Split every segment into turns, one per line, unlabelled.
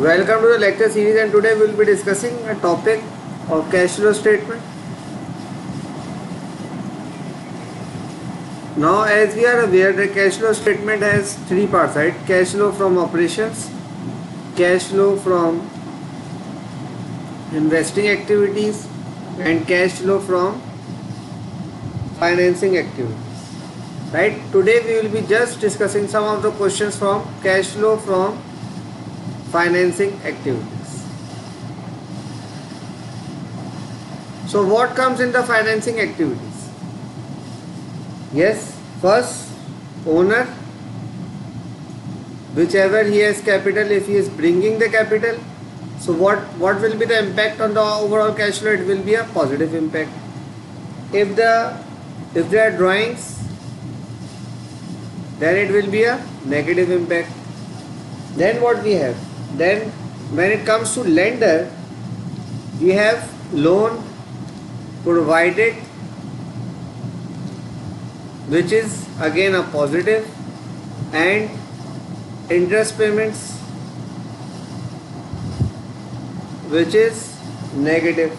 Welcome to the lecture series, and today we will be discussing a topic of cash flow statement. Now, as we are aware, the cash flow statement has three parts, right? Cash flow from operations, cash flow from investing activities, and cash flow from financing activities. Right? Today we will be just discussing some of the questions from cash flow from financing activities. So what comes in the financing activities? Yes, first, owner, whichever he has capital, if he is bringing the capital, so what will be the impact on the overall cash flow? It will be a positive impact. If there are drawings, then it will be a negative impact. Then what we have? Then when it comes to lender, we have loan provided, which is again a positive, and interest payments, which is negative.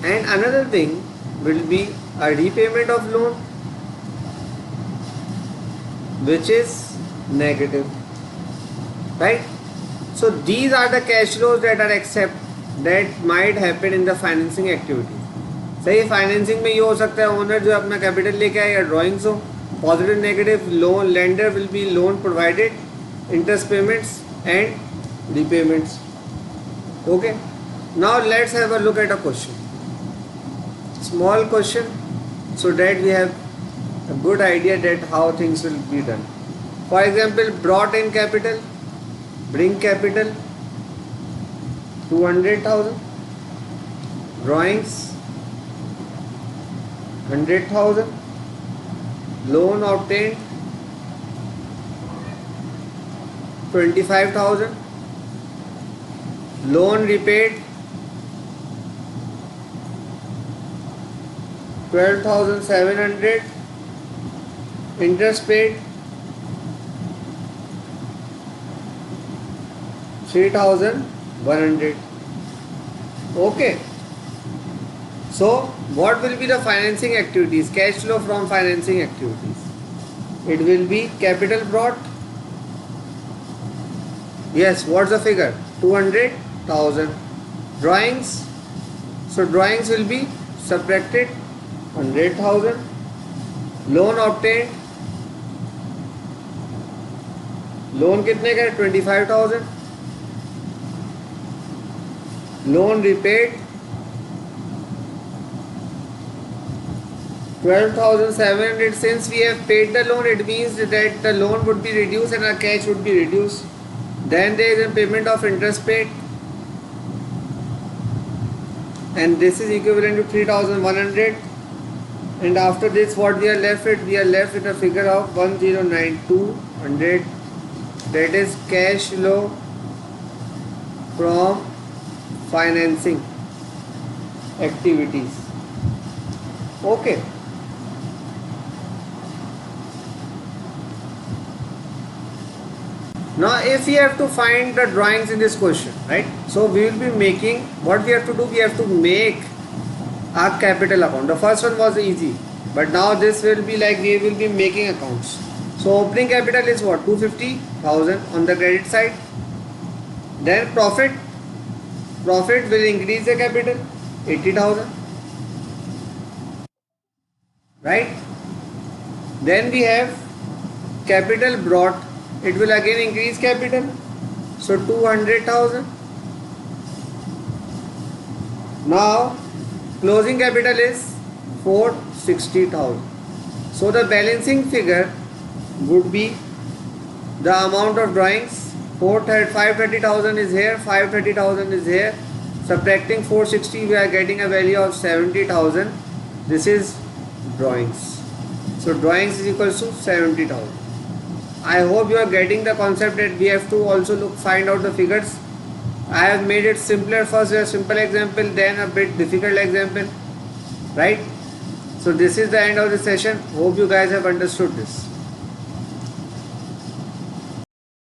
And another thing will be a repayment of loan, which is negative, right? So these are the cash flows that might happen in the financing activity. सही, financing में ये हो सकता है owner जो अपना capital लेके आए या ड्राइंग्स हो, positive negative, loan lender will be loan provided, interest payments and repayments. Okay, now let's have a look at a question, small question, so that we have a good idea that how things will be done. For example, brought in capital, bring capital 200,000, drawings 100,000, loan obtained 25,000, loan repaid 12,700, interest paid 3,100. Okay, so what will be the financing activities, cash flow from financing activities? It will be capital brought. Yes, what's the figure? 200,000. Drawings, so drawings will be subtracted 100,000. Loan obtained, loan कितने का? 25,000. Loan repaid 12,700. Since we have paid the loan, it means that the loan would be reduced and our cash would be reduced. Then there is a payment of interest paid, and this is equivalent to 3,100. And after this, what we are left with? We are left with a figure of 1,092,100. That is cash flow from financing activities. Okay. Now if we have to find the drawings in this question, right? So we will be making, what we have to do, we have to make a capital account. The first one was easy, but now this will be like we will be making accounts. So opening capital is what? 250,000 on the credit side. Then profit will increase the capital 80,000, right? Then we have capital brought, it will again increase capital, so 200,000. Now closing capital is 460,000. So the balancing figure would be the amount of drawings. 530,000 is here, 530,000 is here. Subtracting 460, we are getting a value of 70,000. This is drawings. So drawings is equal to 70,000. I hope you are getting the concept that we have to also find out the figures. I have made it simpler. First a simple example, then a bit difficult example, right? So this is the end of the session. Hope you guys have understood this.